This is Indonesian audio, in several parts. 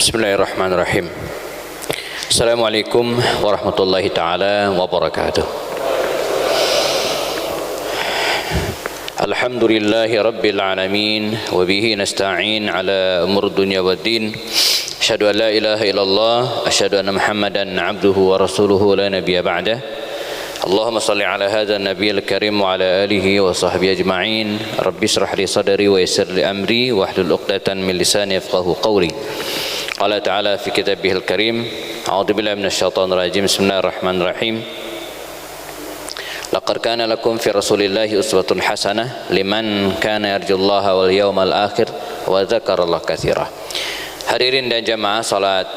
Bismillahirrahmanirrahim. Assalamualaikum warahmatullahi taala wabarakatuh. Alhamdulillahi rabbil alamin wa bihi nasta'in ala umur dunya waddin. Asyhadu an la ilaha illallah, asyhadu anna Muhammadan abduhu wa rasuluhu la nabiyya ba'dah. Allahumma salli ala hadha an-nabiyil karim wa ala alihi wa sahbihi ajma'in. Rabbi israh li sadri wa yassir li amri wahlul 'uqdatam min lisani yafqahu qawli. Qala ta'ala fi kitabihil karim, a'udzu billahi minasyaitonir rajim. Bismillahirrahmanirrahim. Laqad kana lakum fi rasulillahi uswatun hasanah liman kana yarjullaha wal yawmal akhir wa dzakarallaha katsira. Hadirin dan jamaah salat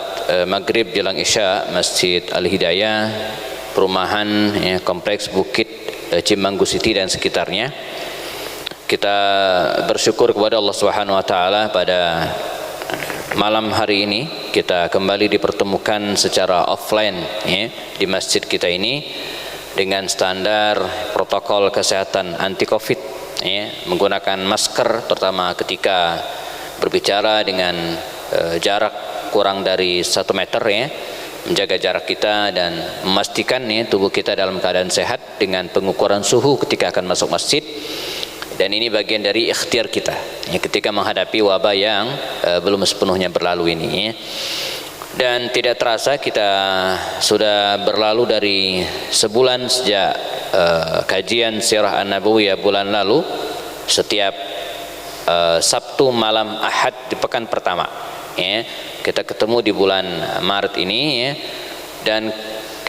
maghrib jelang isya Masjid Al-Hidayah, perumahan kompleks Bukit Cimanggu City dan sekitarnya. Kita bersyukur kepada Allah Subhanahu wa taala pada malam hari ini kita kembali dipertemukan secara offline di masjid kita ini dengan standar protokol kesehatan anti Covid, menggunakan masker terutama ketika berbicara dengan jarak kurang dari 1 meter, menjaga jarak kita dan memastikan tubuh kita dalam keadaan sehat dengan pengukuran suhu ketika akan masuk masjid. Dan ini bagian dari ikhtiar kita ketika menghadapi wabah yang belum sepenuhnya berlalu ini. Dan tidak terasa kita sudah berlalu dari sebulan sejak kajian Sirah An-Nabawiyah bulan lalu. Setiap Sabtu malam Ahad di pekan pertama, kita ketemu di bulan Maret ini, dan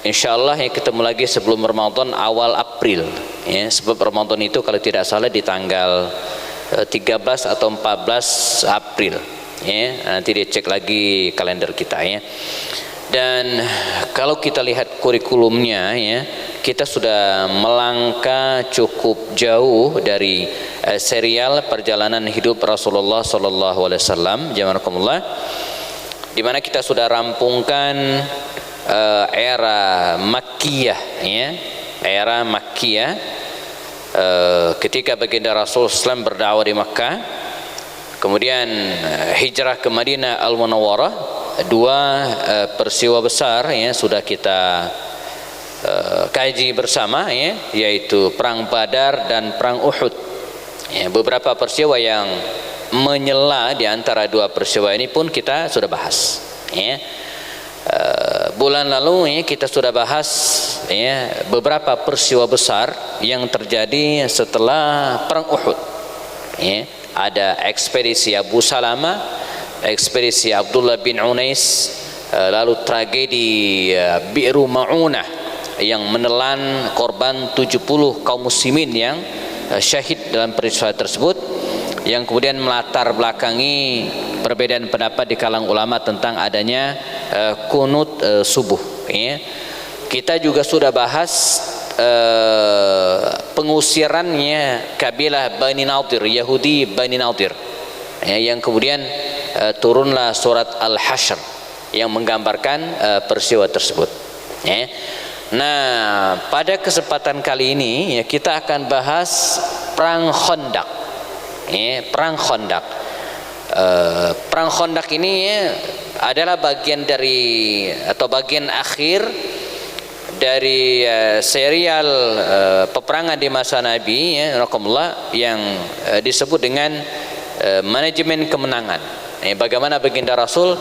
insyaallah ketemu lagi sebelum Ramadan awal April, sebab Ramadan itu kalau tidak salah di tanggal 13 atau 14 April, nanti dicek lagi kalender kita, Dan kalau kita lihat kurikulumnya, kita sudah melangkah cukup jauh dari serial perjalanan hidup Rasulullah sallallahu alaihi wasallam, jamaah, di mana kita sudah rampungkan era Makkiyah, era Makkiyah, ketika baginda Rasul SAW berdakwah di Makkah, kemudian hijrah ke Madinah Al-Munawwarah. Dua peristiwa besar sudah kita kaji bersama, yaitu perang Badar dan perang Uhud. Beberapa peristiwa yang menyela di antara dua peristiwa ini pun kita sudah bahas. Bulan lalu kita sudah bahas beberapa peristiwa besar yang terjadi setelah perang Uhud. Ada ekspedisi Abu Salamah, ekspedisi Abdullah bin Unais, lalu tragedi Bi'ru Ma'unah yang menelan korban 70 kaum muslimin yang syahid dalam peristiwa tersebut, yang kemudian melatar belakangi perbedaan pendapat di kalangan ulama tentang adanya kunut subuh. Kita juga sudah bahas pengusirannya kabilah Bani Nadir, Yahudi Bani Nadir, yang kemudian turunlah surat Al-Hasyr yang menggambarkan peristiwa tersebut. Nah, pada kesempatan kali ini kita akan bahas perang Khandaq. Perang Khandaq. Perang Khandaq ini adalah bagian dari atau bagian akhir dari serial peperangan di masa Nabi, yang disebut dengan manajemen kemenangan. Bagaimana baginda Rasul,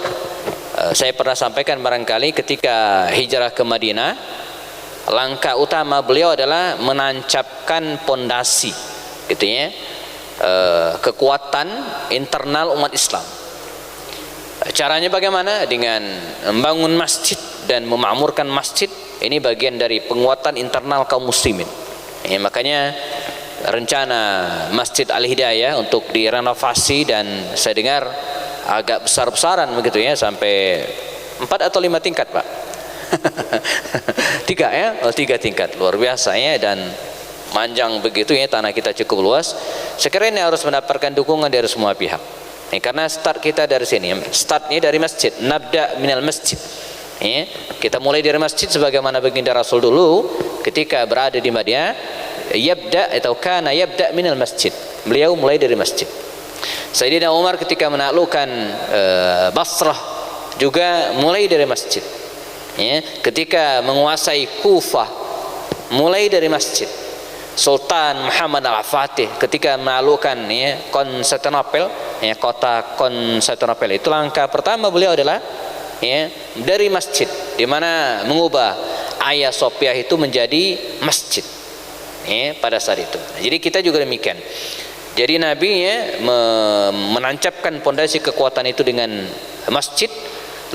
saya pernah sampaikan barangkali ketika hijrah ke Madinah, langkah utama beliau adalah menancapkan pondasi, kekuatan internal umat Islam. Caranya bagaimana? Dengan membangun masjid dan memakmurkan masjid. Ini bagian dari penguatan internal kaum muslimin. Makanya rencana Masjid Al-Hidayah untuk direnovasi, dan saya dengar agak besar-besaran begitu sampai 4 atau 5 tingkat, Pak. 3 3 tingkat, luar biasa dan panjang begitu tanah kita cukup luas. Sekiranya harus mendapatkan dukungan dari semua pihak. Karena start kita dari sini, startnya dari masjid, nabda minal masjid. Kita mulai dari masjid sebagaimana baginda Rasul dulu ketika berada di Madinah, yabda atau kana yabda minal masjid. Beliau mulai dari masjid. Sayyidina Umar ketika menaklukkan Basrah, juga mulai dari masjid. Ya, ketika menguasai Kufah mulai dari masjid. Sultan Muhammad Al-Fatih ketika menaklukkan ya, Konstantinopel, ya, kota Konstantinopel, itu langkah pertama beliau adalah ya, dari masjid, di mana mengubah Hagia Sophia itu menjadi masjid ya, pada saat itu. Nah, jadi kita juga demikian. Jadi Nabi ya, menancapkan pondasi kekuatan itu dengan masjid,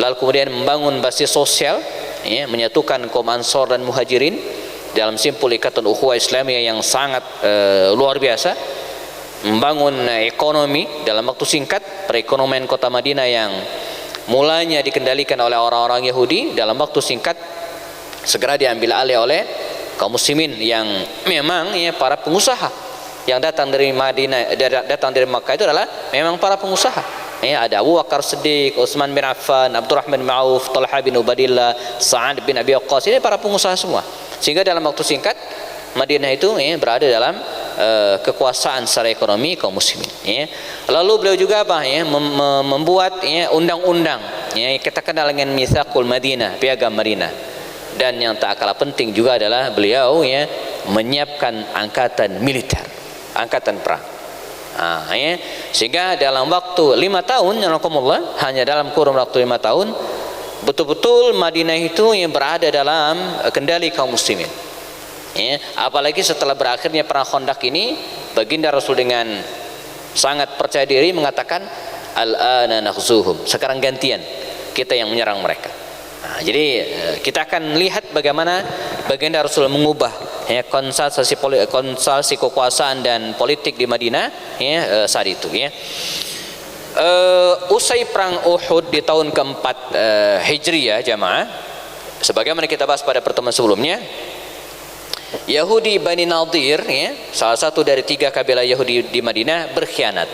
lalu kemudian membangun basis sosial ya, menyatukan kaum Ansor dan Muhajirin dalam simpul ikatan ukhuwah Islamiyah yang sangat luar biasa, membangun ekonomi dalam waktu singkat. Perekonomian kota Madinah yang mulanya dikendalikan oleh orang-orang Yahudi dalam waktu singkat segera diambil alih oleh kaum muslimin yang memang ya, para pengusaha yang datang dari Madinah, datang dari Makkah itu adalah memang para pengusaha. Ya, ada Abu Bakar Siddiq, Utsman bin Affan, Abdurrahman bin Auf, Talha bin Ubaidillah, Sa'ad bin Abi Waqqas, ini para pengusaha semua. Sehingga dalam waktu singkat Madinah itu ya, berada dalam kekuasaan secara ekonomi kaum muslimin ya. Lalu beliau juga apa ya, membuat ya, undang-undang ya, kita kenal dengan Mitsaqul Madinah, Piagam Madinah. Dan yang tak kalah penting juga adalah beliau ya, menyiapkan angkatan militer, angkatan perang. Nah, ya. Sehingga dalam waktu 5 tahun, hanya dalam kurun waktu 5 tahun betul-betul Madinah itu yang berada dalam kendali kaum muslimin ya. Apalagi setelah berakhirnya perang Khandaq ini, baginda Rasul dengan sangat percaya diri mengatakan al-ana nakhzuhum, sekarang gantian kita yang menyerang mereka. Nah, jadi kita akan lihat bagaimana baginda Rasul mengubah ya, konsultasi kekuasaan dan politik di Madinah ya, saat itu ya. Usai perang Uhud di tahun keempat Hijriyah jamaah, sebagaimana kita bahas pada pertemuan sebelumnya, Yahudi Bani Nadir ya, salah satu dari 3 kabilah Yahudi di Madinah berkhianat.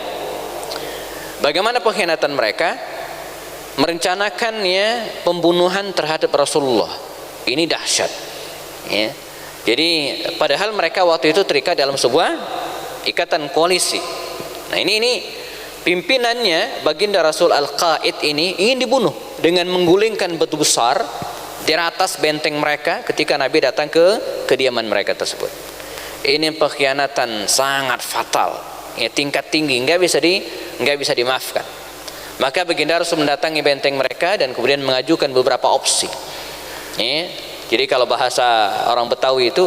Bagaimana pengkhianatan mereka? Merencanakan ya, pembunuhan terhadap Rasulullah. Ini dahsyat ya. Jadi padahal mereka waktu itu terikat dalam sebuah ikatan koalisi. Nah ini pimpinannya baginda Rasul Al-Qaid ini ingin dibunuh dengan menggulingkan batu besar di atas benteng mereka ketika Nabi datang ke kediaman mereka tersebut. Ini pengkhianatan sangat fatal ya, tingkat tinggi, nggak bisa dimaafkan. Maka baginda Rasul mendatangi benteng mereka dan kemudian mengajukan beberapa opsi ya. Jadi kalau bahasa orang Betawi itu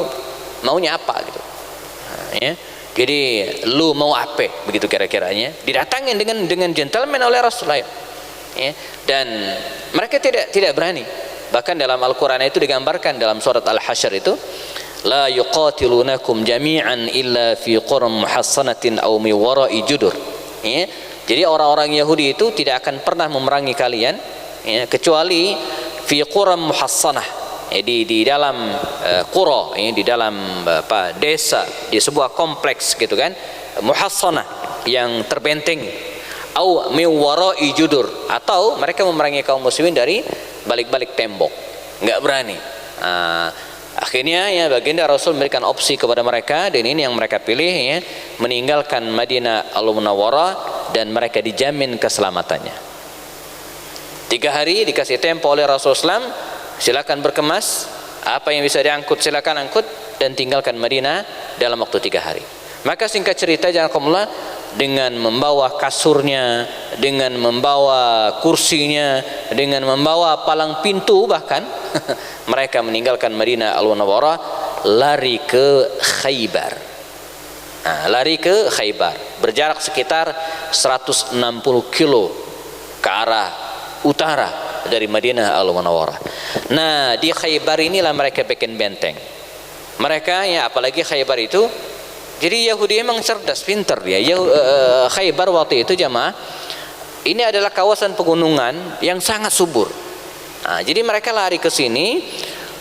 maunya apa gitu ya. Jadi lu mau apa begitu kira-kiranya, didatangin dengan gentleman oleh Rasulullah ya. Dan mereka tidak berani. Bahkan dalam Al-Qur'an itu digambarkan dalam surat Al-Hasyr itu, la yuqatilunakum jami'an illa fi quram muhassanatin aw mi wara'i judur ya. Jadi orang-orang Yahudi itu tidak akan pernah memerangi kalian ya, kecuali fi quram muhassanah ya, di dalam qura ya, di dalam desa, di sebuah kompleks gitu kan, muhassanah yang terbenteng, au mi wara'i judur, atau mereka memerangi kaum muslimin dari balik-balik tembok, nggak berani. Akhirnya ya baginda Rasul memberikan opsi kepada mereka, dan ini yang mereka pilih ya, meninggalkan Madinah Al-Munawwarah dan mereka dijamin keselamatannya. 3 hari dikasih tempo oleh Rasulullah SAW, silakan berkemas, apa yang bisa diangkut silakan angkut, dan tinggalkan Madinah dalam waktu 3 hari. Maka singkat cerita jazakumullah, dengan membawa kasurnya, dengan membawa kursinya, dengan membawa palang pintu bahkan mereka meninggalkan Madinah Al-Munawwarah, lari ke Khaybar. Nah, lari ke Khaybar, berjarak sekitar 160 kilo ke arah utara dari Madinah Al-Munawwarah. Nah, di Khaybar inilah mereka bikin benteng. Mereka ya, apalagi Khaybar itu, jadi Yahudi emang cerdas, pinter dia. Khaybar waktu itu jamaah, ini adalah kawasan pegunungan yang sangat subur. Nah, jadi mereka lari ke sini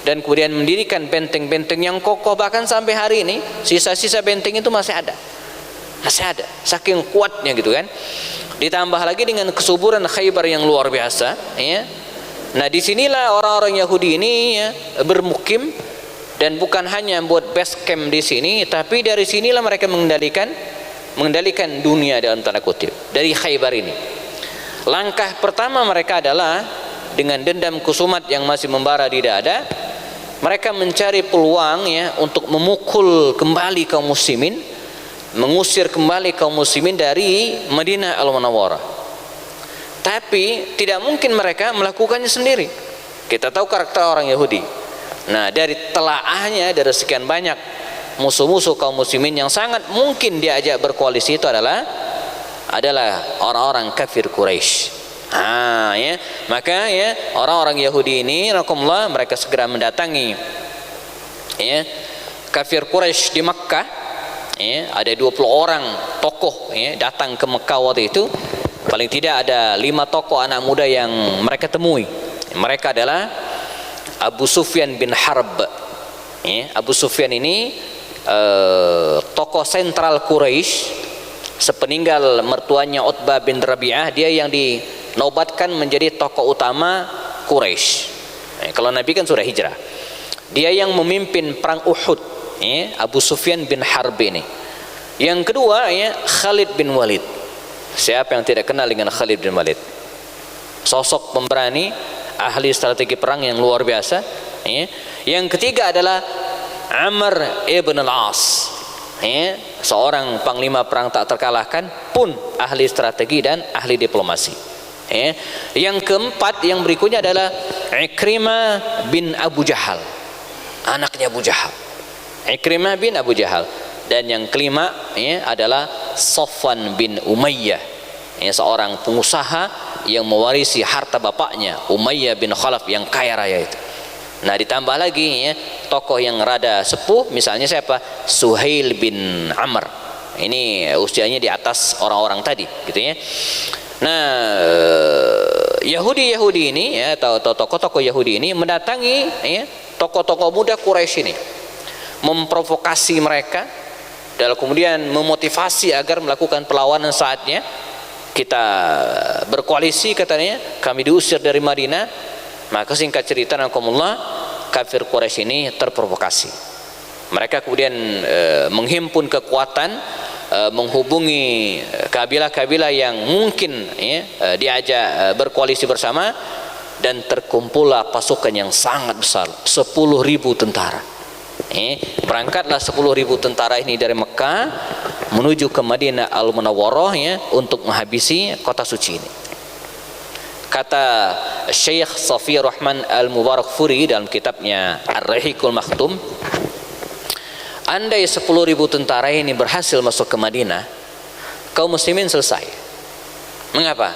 dan kemudian mendirikan benteng-benteng yang kokoh, bahkan sampai hari ini sisa-sisa benteng itu masih ada, saking kuatnya gitu kan. Ditambah lagi dengan kesuburan Khaybar yang luar biasa ya. Nah, disinilah orang-orang Yahudi ini ya, bermukim, dan bukan hanya membuat base camp di sini, tapi dari sinilah mereka mengendalikan dunia dalam tanda kutip dari Khaybar ini. Langkah pertama mereka adalah dengan dendam kusumat yang masih membara di dada, mereka mencari peluang ya untuk memukul kembali kaum muslimin, mengusir kembali kaum muslimin dari Madinah Al-Munawwarah. Tapi tidak mungkin mereka melakukannya sendiri. Kita tahu karakter orang Yahudi. Nah, dari telaahnya, dari sekian banyak musuh-musuh kaum muslimin yang sangat mungkin diajak berkoalisi itu adalah orang-orang kafir Quraisy. Ya, maka ya orang-orang Yahudi ini, rakumullah, mereka segera mendatangi ya kafir Quraisy di Makkah. Ya, ada 20 orang tokoh ya datang ke Makkah waktu itu. Paling tidak ada 5 tokoh anak muda yang mereka temui. Mereka adalah Abu Sufyan bin Harb. Ya, Abu Sufyan ini tokoh sentral Quraisy, sepeninggal mertuanya Utbah bin Rabi'ah, dia yang dinobatkan menjadi tokoh utama Quraisy. Kalau Nabi kan sudah hijrah. Dia yang memimpin perang Uhud, ya, Abu Sufyan bin Harb ini. Yang kedua ya Khalid bin Walid. Siapa yang tidak kenal dengan Khalid bin Walid? Sosok pemberani, ahli strategi perang yang luar biasa. Ya. Yang ketiga adalah Amr ibn al-As, ya, seorang panglima perang tak terkalahkan, pun ahli strategi dan ahli diplomasi. Ya. Yang keempat, yang berikutnya adalah Ikrimah bin Abu Jahal, anaknya Abu Jahal. Ikrimah bin Abu Jahal. Dan yang kelima ya, adalah Safwan bin Umayyah, ya, seorang pengusaha yang mewarisi harta bapaknya Umayyah bin Khalaf yang kaya raya itu. Nah, ditambah lagi ya tokoh yang rada sepuh, misalnya siapa? Suhail bin Amr. Ini usianya di atas orang-orang tadi, gitu ya. Nah, Yahudi ini ya, atau tokoh-tokoh Yahudi ini mendatangi ya tokoh-tokoh muda Quraisy ini, memprovokasi mereka, dan kemudian memotivasi agar melakukan perlawanan. Saatnya kita berkoalisi, katanya, kami diusir dari Madinah. Maka singkat cerita, nakumullah, kafir Quraisy ini terprovokasi. Mereka kemudian menghimpun kekuatan, menghubungi kabilah-kabilah yang mungkin ya, diajak berkoalisi bersama, dan terkumpullah pasukan yang sangat besar, 10.000 tentara. Berangkatlah 10.000 tentara ini dari Mekah menuju ke Madinah Al-Munawwarah ya, untuk menghabisi kota suci ini. Kata Syekh Safi Rahman Al-Mubarakfuri dalam kitabnya Ar-Rahiqul Maktum, andai 10.000 tentara ini berhasil masuk ke Madinah, kaum muslimin selesai. Mengapa?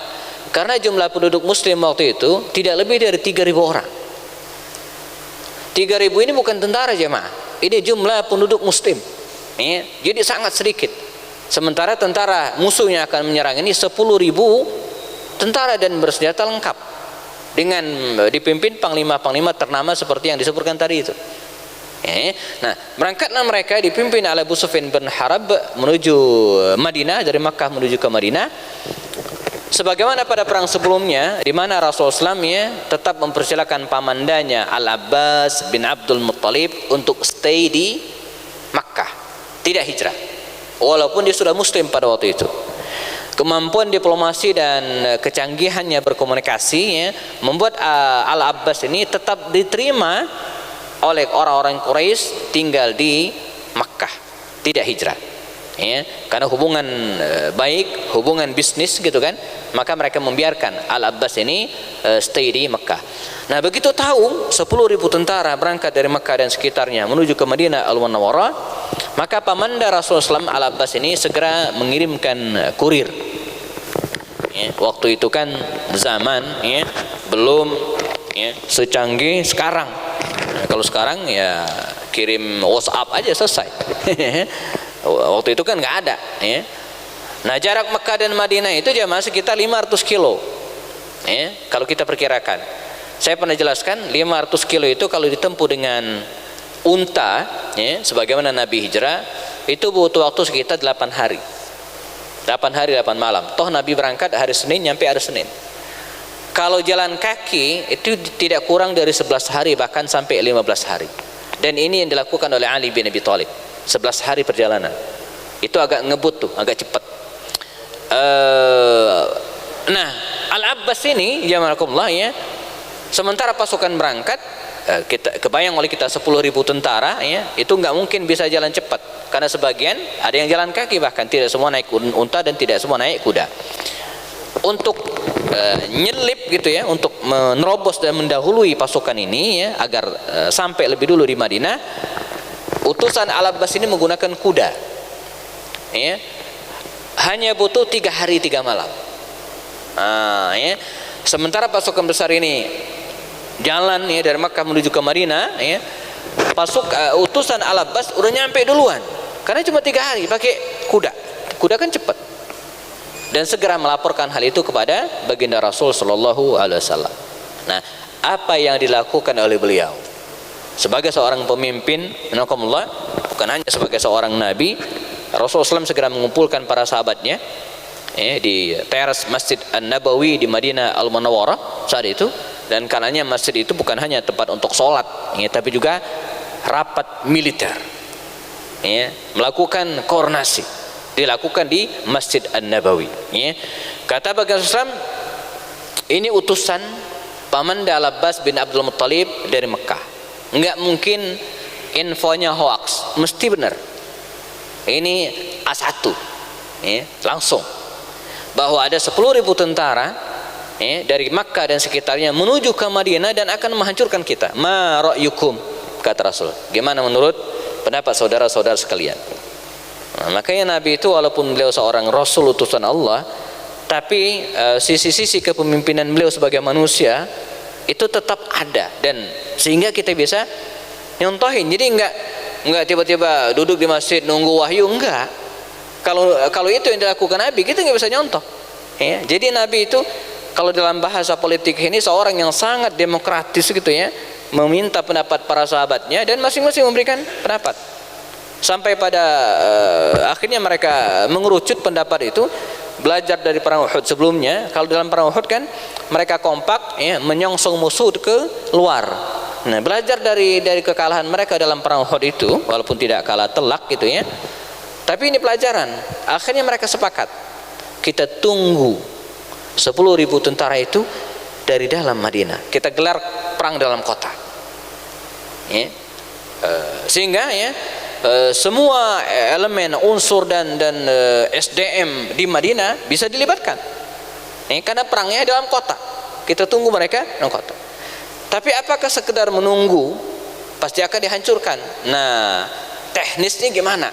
Karena jumlah penduduk muslim waktu itu tidak lebih dari 3.000 orang. 3.000 ini bukan tentara, jemaah. Ini jumlah penduduk muslim ya, jadi sangat sedikit. Sementara tentara musuhnya akan menyerang ini 10.000 tentara dan bersenjata lengkap, dengan dipimpin panglima-panglima ternama seperti yang disebutkan tadi itu. Nah, berangkatlah mereka dipimpin oleh Abu Sufyan bin Harb menuju Madinah, dari Makkah menuju ke Madinah. Sebagaimana pada perang sebelumnya, di mana Rasulullah SAW ya, tetap mempersilakan pamandanya Al-Abbas bin Abdul Muttalib untuk stay di Makkah, tidak hijrah, walaupun dia sudah muslim pada waktu itu. Kemampuan diplomasi dan kecanggihannya berkomunikasi ya, membuat Al-Abbas ini tetap diterima oleh orang-orang Quraisy tinggal di Makkah, tidak hijrah ya, karena hubungan baik, hubungan bisnis gitu kan, maka mereka membiarkan Al-Abbas ini stay di Makkah. Nah, begitu tahu 10.000 tentara berangkat dari Makkah dan sekitarnya menuju ke Madinah Al-Munawwarah, maka pamanda Rasulullah SAW Al-Abbas ini segera mengirimkan kurir ya, waktu itu kan zaman ya, belum ya, secanggih sekarang. Nah, kalau sekarang ya kirim WhatsApp aja selesai. Waktu itu kan nggak ada ya. Nah, jarak Mekah dan Madinah itu jamaah sekitar 500 kilo ya, kalau kita perkirakan. Saya pernah jelaskan 500 kilo itu kalau ditempuh dengan unta ya, sebagaimana Nabi hijrah, itu butuh waktu sekitar 8 hari 8 malam. Toh Nabi berangkat hari Senin, nyampe hari Senin. Kalau jalan kaki itu tidak kurang dari 11 hari, bahkan sampai 15 hari. Dan ini yang dilakukan oleh Ali bin Abi Thalib, 11 hari perjalanan. Itu agak ngebut tuh, agak cepat. Nah, Al-Abbas ini, jamaahkumullah ya, Sementara pasukan berangkat, kita kebayang oleh kita 10.000 tentara, ya, itu nggak mungkin bisa jalan cepat, karena sebagian ada yang jalan kaki, bahkan tidak semua naik unta dan tidak semua naik kuda. Untuk nyelip gitu ya, untuk menerobos dan mendahului pasukan ini ya, agar sampai lebih dulu di Madinah, utusan Al-Abbas ini menggunakan kuda, ya, hanya butuh 3 hari 3 malam. Ya. Sementara pasukan besar ini jalan ya dari Makkah menuju ke Madinah, ya, utusan Al-Abbas udah nyampe duluan, karena cuma 3 hari pakai kuda. Kuda kan cepat, dan segera melaporkan hal itu kepada baginda Rasul Shallallahu Alaihi Wasallam. Nah, apa yang dilakukan oleh beliau sebagai seorang pemimpin, bukan hanya sebagai seorang nabi, Rasulullah SAW segera mengumpulkan para sahabatnya, ya, di teras Masjid An-Nabawi di Madinah Al-Munawwarah saat itu. Dan karenanya masjid itu bukan hanya tempat untuk sholat, ya, tapi juga rapat militer, ya, melakukan koordinasi dilakukan di Masjid An-Nabawi, ya. Kata baginda Rasulullah, ini utusan Pamanda Al-Abbas bin Abdul Muttalib dari Mekah, nggak mungkin infonya hoax, mesti benar. Ini A1, ya, langsung bahwa ada 10.000 tentara, ya, dari Makkah dan sekitarnya menuju ke Madinah dan akan menghancurkan kita. Ma ra'yukum, kata Rasul, gimana menurut pendapat saudara-saudara sekalian? Nah, makanya Nabi itu walaupun beliau seorang Rasul utusan Allah, tapi sisi-sisi kepemimpinan beliau sebagai manusia itu tetap ada, dan sehingga kita bisa nyontohin. Jadi enggak tiba-tiba duduk di masjid nunggu wahyu, enggak. Kalau itu yang dilakukan Nabi, kita nggak bisa nyontoh, ya. Jadi Nabi itu kalau dalam bahasa politik ini seorang yang sangat demokratis gitu ya, meminta pendapat para sahabatnya dan masing-masing memberikan pendapat, sampai pada akhirnya mereka mengerucut pendapat itu, belajar dari perang Uhud sebelumnya. Kalau dalam perang Uhud kan mereka kompak, ya, menyongsong musuh ke luar. Nah, belajar dari kekalahan mereka dalam perang Uhud itu, walaupun tidak kalah telak gitu ya, tapi ini pelajaran. Akhirnya mereka sepakat, kita tunggu 10.000 tentara itu dari dalam Madinah, kita gelar perang dalam kota, ya. Sehingga ya, semua elemen unsur dan SDM di Madinah bisa dilibatkan, ya, karena perangnya dalam kota. Kita tunggu mereka dalam kota. Tapi apakah sekedar menunggu? Pasti akan dihancurkan. Nah, teknisnya gimana?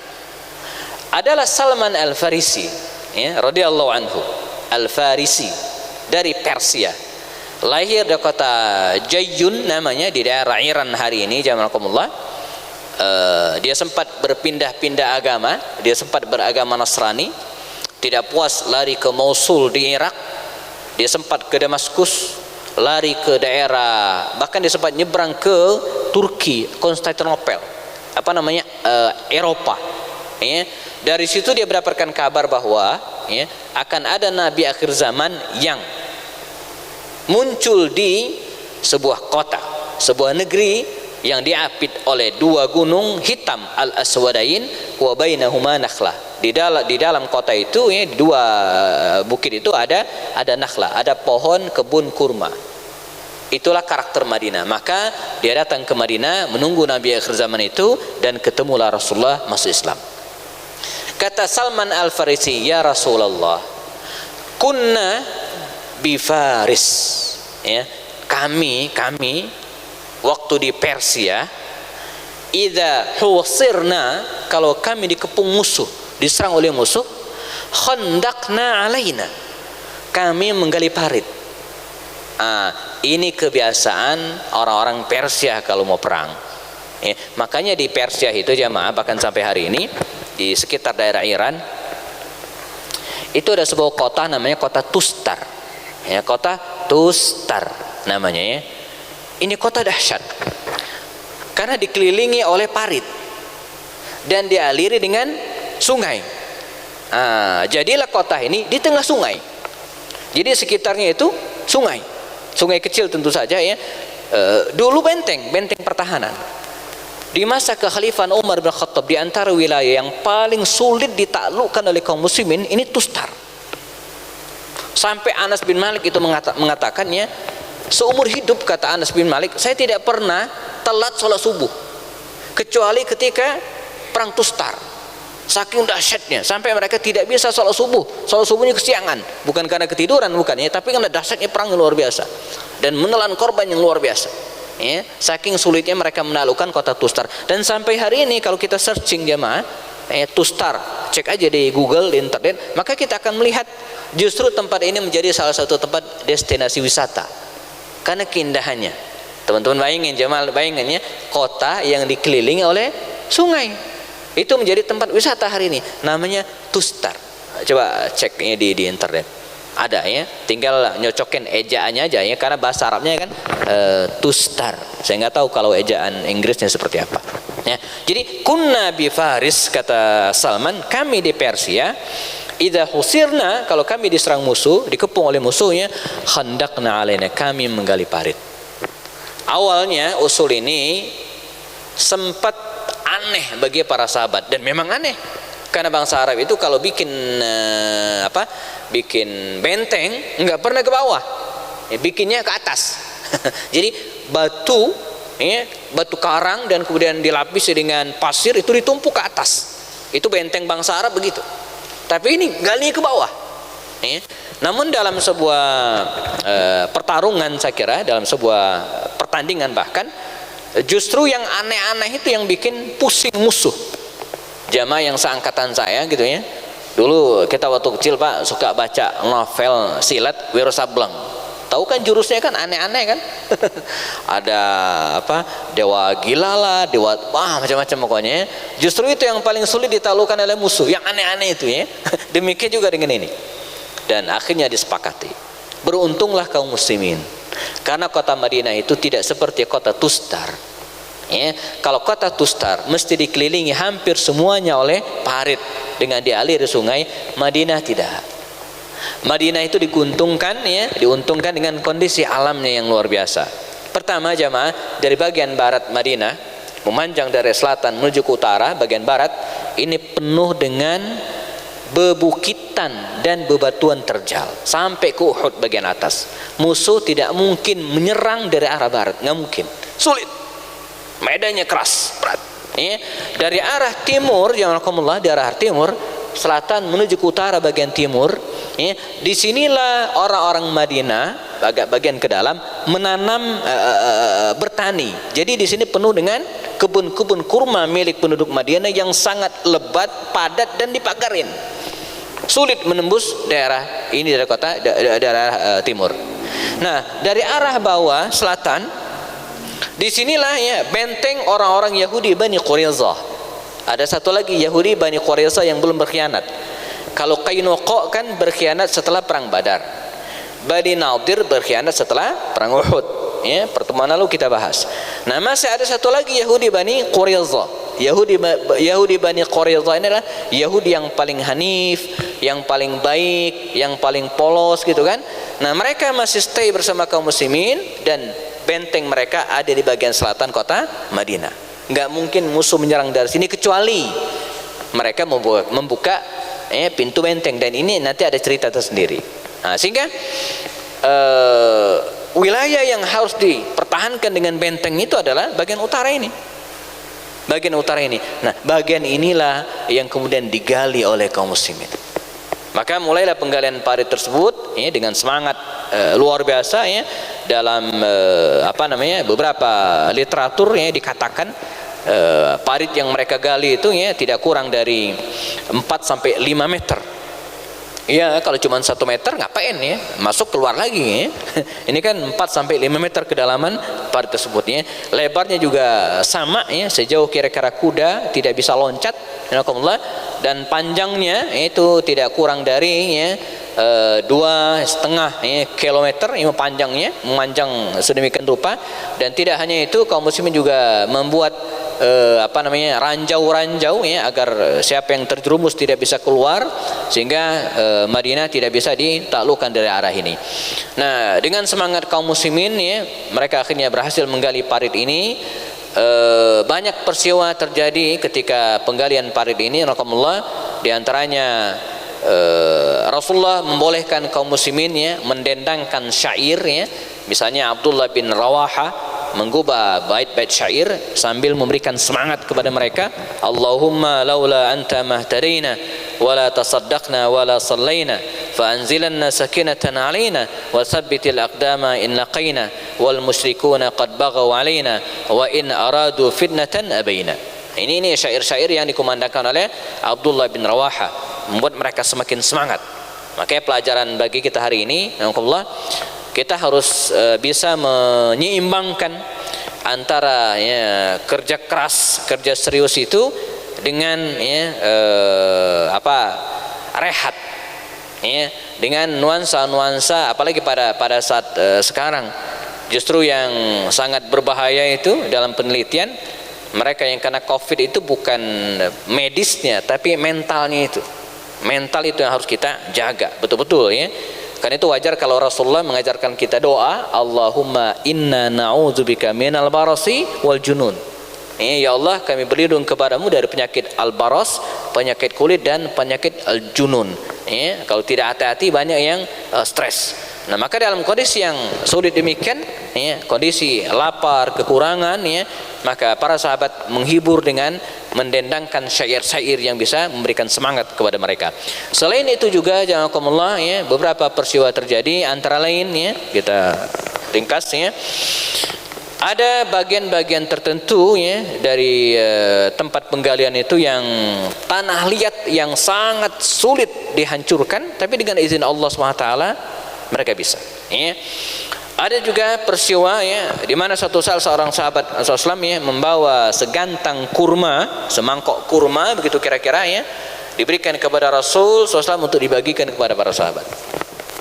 Adalah Salman Al-Farisi, ya, radhiyallahu anhu, Al-Farisi dari Persia, lahir di kota Jayyun namanya, di daerah Iran hari ini, jamakumullah. Dia sempat berpindah-pindah agama, dia sempat beragama Nasrani, tidak puas lari ke Mosul di Irak, dia sempat ke Damaskus, lari ke daerah, bahkan dia sempat nyebrang ke Turki, Konstantinopel, Eropa, ya. Dari situ dia mendapatkan kabar bahwa, ya, akan ada nabi akhir zaman yang muncul di sebuah kota, sebuah negeri yang diapit oleh 2 gunung hitam, Al-Aswadain wa bainahuma nakhlah. Di dalam kota itu, ya, 2 bukit itu ada nakhlah, ada pohon kebun kurma. Itulah karakter Madinah. Maka dia datang ke Madinah menunggu nabi akhir zaman itu, dan ketemulah Rasulullah masuk Islam. Kata Salman Al-Farisi, ya Rasulullah, kunna bi Faris, ya, kami waktu di Persia, idza husirna, kalau kami dikepung musuh, diserang oleh musuh, khandaqna alaina, kami menggali parit. Ini kebiasaan orang-orang Persia kalau mau perang, ya. Makanya di Persia itu, jamaah, bahkan sampai hari ini di sekitar daerah Iran itu ada sebuah kota namanya kota Tustar, ya, kota Tustar namanya, ya. Ini kota dahsyat karena dikelilingi oleh parit dan dialiri dengan sungai. Jadilah kota ini di tengah sungai, jadi sekitarnya itu sungai kecil tentu saja, ya. Dulu benteng pertahanan. Di masa kekhalifahan Umar bin Khattab, di antara wilayah yang paling sulit ditaklukkan oleh kaum muslimin ini Tustar. Sampai Anas bin Malik itu mengatakannya, seumur hidup, kata Anas bin Malik, saya tidak pernah telat sholat subuh kecuali ketika perang Tustar. Saking dahsyatnya sampai mereka tidak bisa sholat subuhnya kesiangan, bukan karena ketiduran, bukan ya, tapi karena dahsyatnya perang yang luar biasa dan menelan korban yang luar biasa ya. Saking sulitnya mereka menaklukkan kota Tustar. Dan sampai hari ini kalau kita searching jemaah Tustar, cek aja di Google, di internet, maka kita akan melihat justru tempat ini menjadi salah satu tempat destinasi wisata karena keindahannya. Teman-teman bayangin, jemaah bayangin ya, kota yang dikelilingi oleh sungai, itu menjadi tempat wisata hari ini, namanya Tustar. Coba ceknya di internet, ada ya, tinggal nyocokin ejaannya aja ya, karena bahasa Arabnya kan Tustar. Saya nggak tahu kalau ejaan Inggrisnya seperti apa ya. Jadi kunna bi Faris, kata Salman, kami di Persia, idza husirna, kalau kami diserang musuh, dikepung oleh musuhnya, khandaqna alaina, kami menggali parit. Awalnya usul ini sempat aneh bagi para sahabat, dan memang aneh karena bangsa Arab itu kalau bikin bikin benteng nggak pernah ke bawah ya, bikinnya ke atas. Jadi batu ya, batu karang dan kemudian dilapisi dengan pasir, itu ditumpuk ke atas. Itu benteng bangsa Arab begitu, tapi ini gali ke bawah ya. Namun dalam sebuah pertarungan, saya kira dalam sebuah pertandingan bahkan, justru yang aneh-aneh itu yang bikin pusing musuh. Jamaah yang seangkatan saya gitu ya, dulu kita waktu kecil Pak suka baca novel silat Wiro Sableng. Tahu kan jurusnya kan aneh-aneh kan. Ada dewa gila lah, dewa macam-macam pokoknya. Justru itu yang paling sulit ditaklukkan oleh musuh, yang aneh-aneh itu ya. Demikian juga dengan ini. Dan akhirnya disepakati, beruntunglah kaum muslimin karena kota Madinah itu tidak seperti kota Tustar ya. Kalau kota Tustar mesti dikelilingi hampir semuanya oleh parit dengan dialiri sungai. Madinah tidak. Madinah itu diuntungkan dengan kondisi alamnya yang luar biasa. Pertama jamaah, dari bagian barat Madinah memanjang dari selatan menuju ke utara, bagian barat ini penuh dengan bebukitan dan bebatuan terjal sampai ke Uhud bagian atas. Musuh tidak mungkin menyerang dari arah barat, nggak mungkin, sulit, medannya keras, berat ya. Dari arah timur, dari arah timur, selatan menuju ke utara bagian timur ya, disinilah orang-orang Madinah bagian ke dalam menanam bertani. Jadi di sini penuh dengan kebun-kebun kurma milik penduduk Madinah yang sangat lebat, padat dan dipagarin. Sulit menembus daerah ini, dari kota daerah timur. Nah, dari arah bawah selatan, disinilah ya benteng orang-orang Yahudi Bani Quraidah. Ada satu lagi Yahudi Bani Quraidah yang belum berkhianat. Kalau Qainuqa kan berkhianat setelah perang Badar, Bani Nadir berkhianat setelah perang Uhud ya, pertemuan lalu kita bahas. Nah, masih ada satu lagi Yahudi Bani Quraidah. Yahudi Bani Quraidah ini adalah Yahudi yang paling hanif, yang paling baik, yang paling polos gitu kan. Nah, mereka masih stay bersama kaum muslimin dan benteng mereka ada di bagian selatan kota Madinah. Nggak mungkin musuh menyerang dari sini kecuali mereka membuka pintu benteng, dan ini nanti ada cerita tersendiri. Nah, sehingga wilayah yang harus dipertahankan dengan benteng itu adalah bagian utara ini. Bagian utara ini. Nah, bagian inilah yang kemudian digali oleh kaum muslimin. Maka mulailah penggalian parit tersebut ya, dengan semangat luar biasa ya. Dalam beberapa literatur ya dikatakan parit yang mereka gali itu ya tidak kurang dari 4 sampai 5 meter. Ya, kalau cuma 1 meter ngapain ya, masuk keluar lagi ya. Ini kan 4 sampai 5 meter kedalaman parit tersebut ya. Lebarnya juga sama ya, sejauh kira-kira kuda tidak bisa loncat, dan panjangnya itu tidak kurang dari ya 2,5 kilometer ya, panjangnya, memanjang sedemikian rupa. Dan tidak hanya itu, kaum muslimin juga membuat ranjau-ranjau ya, agar siapa yang terjerumus tidak bisa keluar, sehingga Madinah tidak bisa ditaklukkan dari arah ini. Nah, dengan semangat kaum muslimin ya, mereka akhirnya berhasil menggali parit ini. Banyak peristiwa terjadi ketika penggalian parit ini, di antaranya Rasulullah membolehkan kaum muslimin ya mendendangkan syair ya. Misalnya Abdullah bin Rawaha menggubah bait-bait syair sambil memberikan semangat kepada mereka. Allahumma laula anta mahtadina wala tasaddaqna wala sallaina fa anzilanna sakinatan alaina wa thabbitil aqdama in laqaina wal musyrikuuna qad baghaw alaina wa in aradu fitnatan abaina. Ini syair-syair yang dikumandangkan oleh Abdullah bin Rawaha, membuat mereka semakin semangat. Makanya pelajaran bagi kita hari ini, alhamdulillah, kita harus bisa menyeimbangkan antara ya, kerja keras, kerja serius itu dengan ya, rehat, ya, dengan nuansa-nuansa, apalagi pada saat sekarang. Justru yang sangat berbahaya itu dalam penelitian, mereka yang kena COVID itu bukan medisnya, tapi mentalnya itu. Mental itu yang harus kita jaga betul-betul ya. Karena itu wajar kalau Rasulullah mengajarkan kita doa, Allahumma inna na'udzubika minal barasi wal junun. Ya Allah, kami berlindung kepadamu dari penyakit al-baras, penyakit kulit, dan penyakit al-junun. Ya, kalau tidak hati-hati banyak yang stres. Nah, maka dalam kondisi yang sulit demikian, ya, kondisi lapar, kekurangan, ya, maka para sahabat menghibur dengan mendendangkan syair-syair yang bisa memberikan semangat kepada mereka. Selain itu juga, jazakumullah, ya, beberapa peristiwa terjadi, antara lain, ya, kita ringkas, ya, ada bagian-bagian tertentu ya dari tempat penggalian itu yang tanah liat yang sangat sulit dihancurkan, tapi dengan izin Allah SWT mereka bisa. Ya. Ada juga peristiwa ya di mana satu saat seorang sahabat Rasulullah ya membawa segantang kurma, semangkok kurma begitu kira-kira ya, diberikan kepada Rasul SAW untuk dibagikan kepada para sahabat.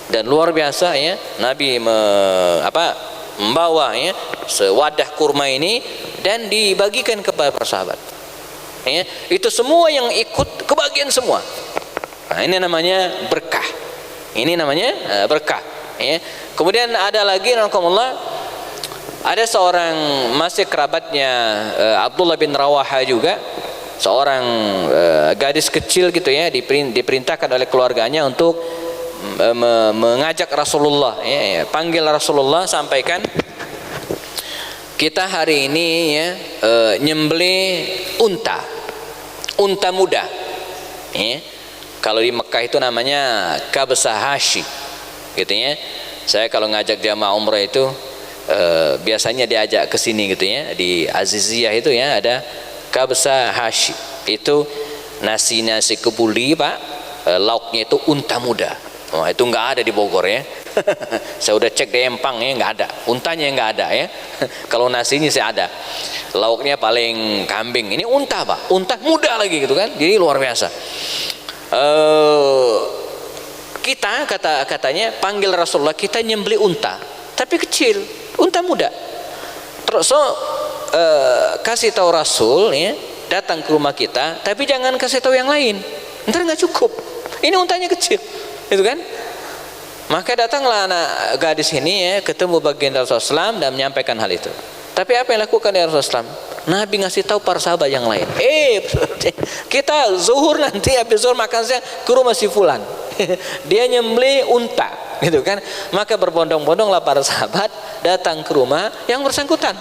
Dan luar biasa ya, Nabi membawa ya sewadah kurma ini dan dibagikan kepada para sahabat. Ya, itu semua yang ikut kebagian semua. Nah, ini namanya berkah. Ini namanya berkah. Ya. Kemudian ada lagi, alhamdulillah, ada seorang masih kerabatnya Abdullah bin Rawaha juga, seorang gadis kecil gitu ya, diperintahkan oleh keluarganya untuk mengajak Rasulullah, ya, panggil Rasulullah, sampaikan kita hari ini ya nyembelih unta muda. Ya. Kalau di Mekah itu namanya kabsah hashi, gitu ya. Saya kalau ngajak jamaah umrah itu biasanya diajak ke sini gitu ya, di Aziziyah itu ya ada kabsah hashi. Itu nasi kebuli Pak, lauknya itu unta muda. Oh, itu nggak ada di Bogor ya. Saya udah cek di Empang ya, nggak ada. Untanya nggak ada ya. Kalau nasinya sih ada. Lauknya paling kambing. Ini unta Pak, unta muda lagi gitu kan. Jadi luar biasa. Kita katanya panggil Rasulullah, kita nyembeli unta, tapi kecil, unta muda. Terus kasih tahu Rasul ya, datang ke rumah kita, tapi jangan kasih tahu yang lain. Ntar nggak cukup. Ini untanya kecil, itu kan? Maka datanglah anak gadis ini ya, ketemu baginda Rasulullah SAW dan menyampaikan hal itu. Tapi apa yang lakukan ya Rasulullah? Nabi ngasih tahu para sahabat yang lain. Kita zuhur nanti habis zuhur makan siang ke rumah si fulan. Dia nyembeli unta, gitu kan? Maka berbondong-bondonglah para sahabat datang ke rumah yang bersangkutan.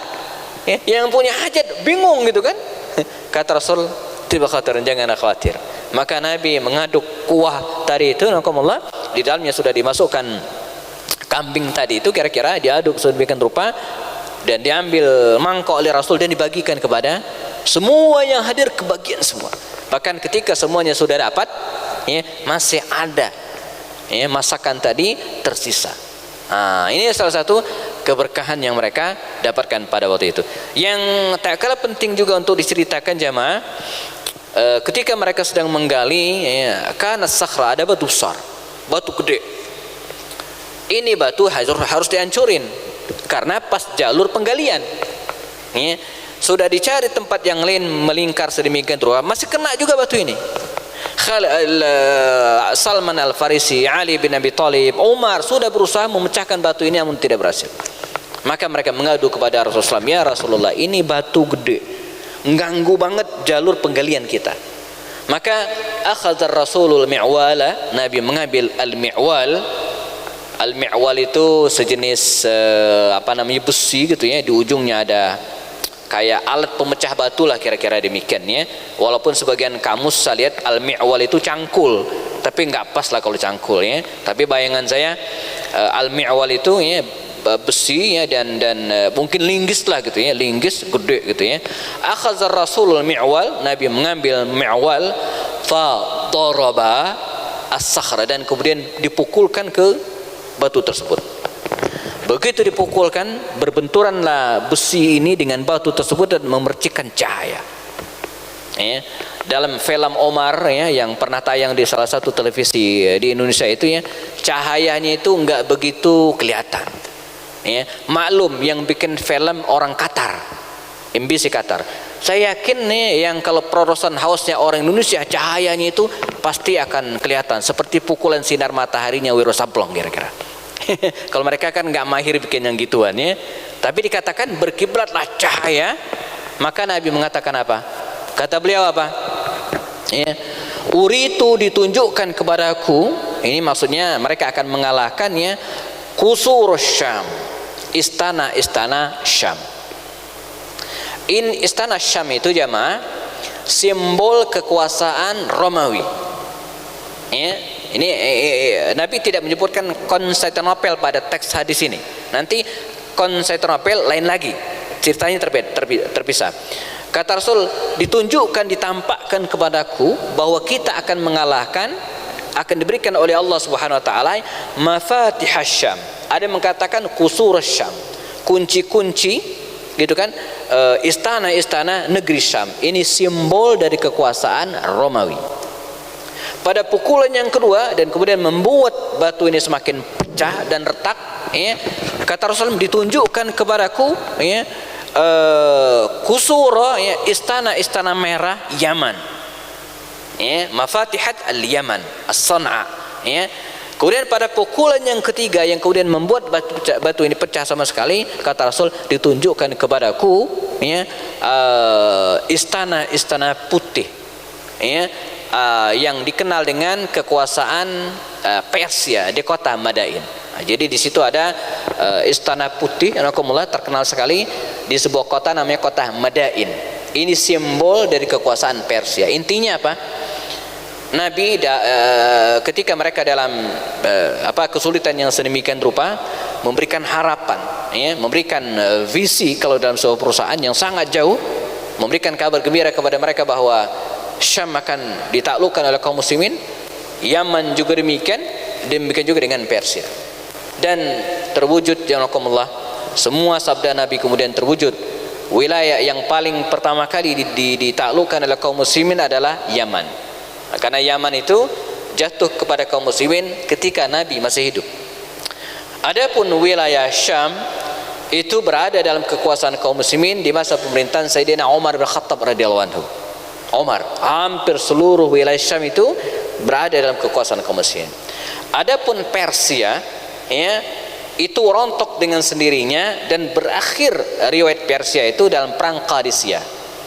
Ya, yang punya hajat bingung gitu kan? Kata Rasul, tidak khawatir, jangan khawatir. Maka Nabi mengaduk kuah tadi itu, nakumullah, di dalamnya sudah dimasukkan kambing tadi itu, kira-kira diaduk sedemikian rupa dan diambil mangkok oleh Rasul dan dibagikan kepada semua yang hadir, kebagian semua. Bahkan ketika semuanya sudah dapat, ya, masih ada ya, masakan tadi tersisa. Nah, ini salah satu keberkahan yang mereka dapatkan pada waktu itu. Yang tak kalah penting juga untuk diceritakan jamaah, ketika mereka sedang menggali, ya, karena sakhra, ada batu besar, batu gede. Ini batu harus dihancurin karena pas jalur penggalian. Ya, sudah dicari tempat yang lain melingkar sedemikian rupa, masih kena juga batu ini. Salman Al-Farisi, Ali bin Abi Thalib, Umar sudah berusaha memecahkan batu ini namun tidak berhasil. Maka mereka mengadu kepada Rasulullah, ya Rasulullah, ini batu gede, mengganggu banget jalur penggalian kita. Maka akhadha Rasulul mi'wala, Nabi mengambil al-mi'wal. Al-mi'wal itu sejenis besi gitu ya, di ujungnya ada kayak alat pemecah batu lah, kira-kira demikian ya. Walaupun sebagian kamus saya lihat al-mi'wal itu cangkul, tapi nggak pas lah kalau cangkul ya. Tapi bayangan saya al-mi'wal itu ya besi ya, dan mungkin linggis lah gitu ya, linggis gede gitu ya. Akhadha Rasulul mi'wal, Nabi mengambil mi'wal, fa daraba as-sakhra, dan kemudian dipukulkan ke batu tersebut. Begitu dipukulkan, berbenturanlah besi ini dengan batu tersebut dan memercikkan cahaya. Ya. Dalam film Omar ya, yang pernah tayang di salah satu televisi di Indonesia itu ya, cahayanya itu enggak begitu kelihatan. Ya. Maklum yang bikin film orang Qatar, MBC Qatar. Saya yakin nih, yang kalau production house-nya orang Indonesia, cahayanya itu pasti akan kelihatan seperti pukulan sinar mataharinya Wiro Sableng kira-kira. Kalau mereka kan nggak mahir bikin yang gituan ya, tapi dikatakan berkiblatlah cahaya. Maka Nabi mengatakan apa? Kata beliau apa? Ya, uritu, ditunjukkan kepadaku. Ini maksudnya mereka akan mengalahkannya. Qusur Syam, istana-istana Syam. Istana Syam itu jamaah simbol kekuasaan Romawi. Ya, ini Nabi tidak menyebutkan Konstantinopel pada teks hadis ini. Nanti Konstantinopel lain lagi, ceritanya terpisah. Kata Rasul, ditunjukkan, ditampakkan kepadaku bahwa kita akan mengalahkan, akan diberikan oleh Allah Subhanahu wa taala mafatih Syam. Ada yang mengatakan qusur Syam, kunci-kunci gitu kan, istana-istana negeri Syam. Ini simbol dari kekuasaan Romawi. Pada pukulan yang kedua, dan kemudian membuat batu ini semakin pecah dan retak ya, kata Rasulullah, ditunjukkan kepadaku ya, kusura ya, istana-istana merah Yaman ya, mafatihat al-Yaman as-San'a ya. Kemudian pada pukulan yang ketiga yang kemudian membuat batu ini pecah sama sekali, kata Rasul, ditunjukkan kepadaku ya, istana-istana putih ya, yang dikenal dengan kekuasaan Persia di kota Madain. Nah, jadi di situ ada istana putih, terkenal sekali di sebuah kota namanya kota Madain. Ini simbol dari kekuasaan Persia. Intinya apa? Nabi ketika mereka dalam kesulitan yang sedemikian rupa, memberikan harapan ya, memberikan visi kalau dalam sebuah perusahaan yang sangat jauh, memberikan kabar gembira kepada mereka bahwa Syam akan ditaklukkan oleh kaum muslimin, Yaman juga demikian juga dengan Persia. Dan terwujud janakumullah, semua sabda Nabi kemudian terwujud. Wilayah yang paling pertama kali ditaklukkan oleh kaum muslimin adalah Yaman. Karena Yaman itu jatuh kepada kaum muslimin ketika Nabi masih hidup. Adapun wilayah Syam itu berada dalam kekuasaan kaum muslimin di masa pemerintahan Sayyidina Umar bin Khattab radhiyallahu anhu. Umar, hampir seluruh wilayah Syam itu berada dalam kekuasaan kaum muslimin. Adapun Persia ya, itu rontok dengan sendirinya dan berakhir riwayat Persia itu dalam perang Qadisiyah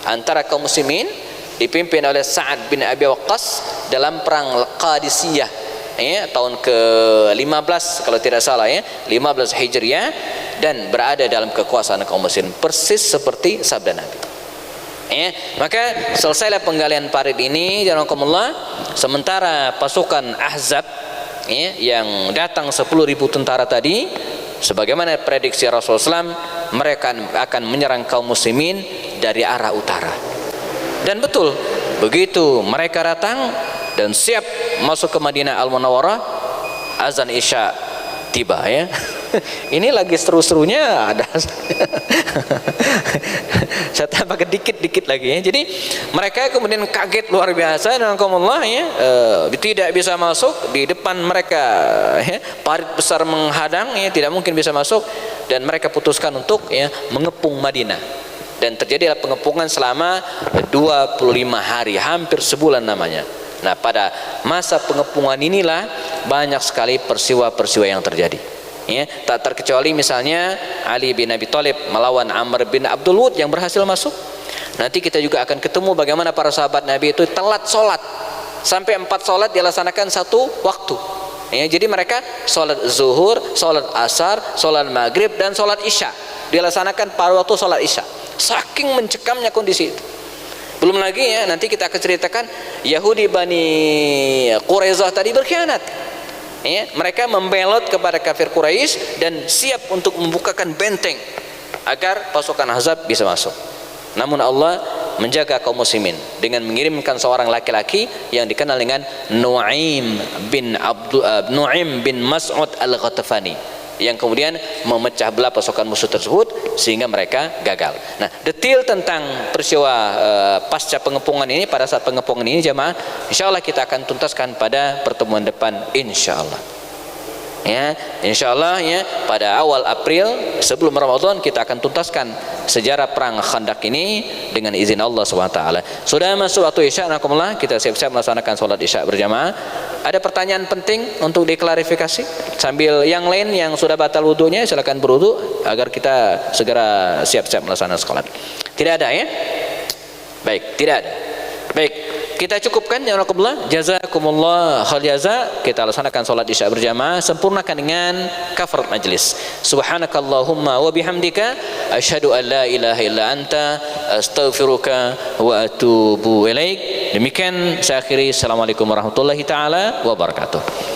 antara kaum muslimin dipimpin oleh Sa'ad bin Abi Waqqas dalam perang Qadisiyah ya, tahun ke-15 kalau tidak salah ya, 15 Hijriah, dan berada dalam kekuasaan kaum muslimin persis seperti sabda Nabi. Ya, maka selesailah penggalian parit ini janakumullah, sementara pasukan Ahzab ya, yang datang 10.000 tentara tadi, sebagaimana prediksi Rasulullah SAW, mereka akan menyerang kaum muslimin dari arah utara. Dan betul, begitu mereka datang dan siap masuk ke Madinah Al-Munawwarah, azan Isya tiba ya. Ini lagi seru-serunya ada saya tambahkan dikit-dikit lagi ya. Jadi mereka kemudian kaget luar biasa dan Allah ya, tidak bisa masuk di depan mereka ya, parit besar menghadang ya, tidak mungkin bisa masuk, dan mereka putuskan untuk ya mengepung Madinah, dan terjadilah pengepungan selama 25 hari, hampir sebulan namanya. Nah, pada masa pengepungan inilah banyak sekali peristiwa-peristiwa yang terjadi. Ya, tak terkecuali misalnya Ali bin Abi Thalib melawan Amr bin Abdul Wud yang berhasil masuk. Nanti kita juga akan ketemu bagaimana para sahabat Nabi itu telat sholat, sampai 4 sholat dilaksanakan satu waktu. Ya, jadi mereka sholat zuhur, sholat asar, sholat maghrib, dan sholat isya dilaksanakan pada waktu sholat isya. Saking mencekamnya kondisi itu. Belum lagi ya, nanti kita akan ceritakan Yahudi Bani Quraizah tadi berkhianat. Ya, mereka membelot kepada kafir Quraisy dan siap untuk membukakan benteng agar pasukan Ahzab bisa masuk. Namun Allah menjaga kaum muslimin dengan mengirimkan seorang laki-laki yang dikenal dengan Nu'aim bin Mas'ud Al-Ghatafani, yang kemudian memecah belah pasukan musuh tersebut sehingga mereka gagal. Nah, detail tentang peristiwa pasca pengepungan ini, pada saat pengepungan ini jamaah, insyaallah kita akan tuntaskan pada pertemuan depan insyaallah. Ya, insyaallah ya, pada awal April sebelum Ramadan kita akan tuntaskan sejarah perang Khandaq ini dengan izin Allah SWT. Sudah masuk waktu Isya, nakumullah, kita siap-siap melaksanakan sholat Isya berjamaah. Ada pertanyaan penting untuk diklarifikasi sambil yang lain yang sudah batal wudunya silakan berwudu agar kita segera siap-siap melaksanakan sholat. Tidak ada ya? Baik, tidak ada. Baik, kita cukupkan ya Allah. Jazakumullah khal jaza. Kita laksanakan salat Isya berjamaah, sempurnakan dengan kafarat majlis. Subhanakallahumma wa bihamdika asyhadu an la ilaha illa anta astaghfiruka wa atubu ilaik. Demikian saya akhiri. Assalamualaikum warahmatullahi taala wabarakatuh.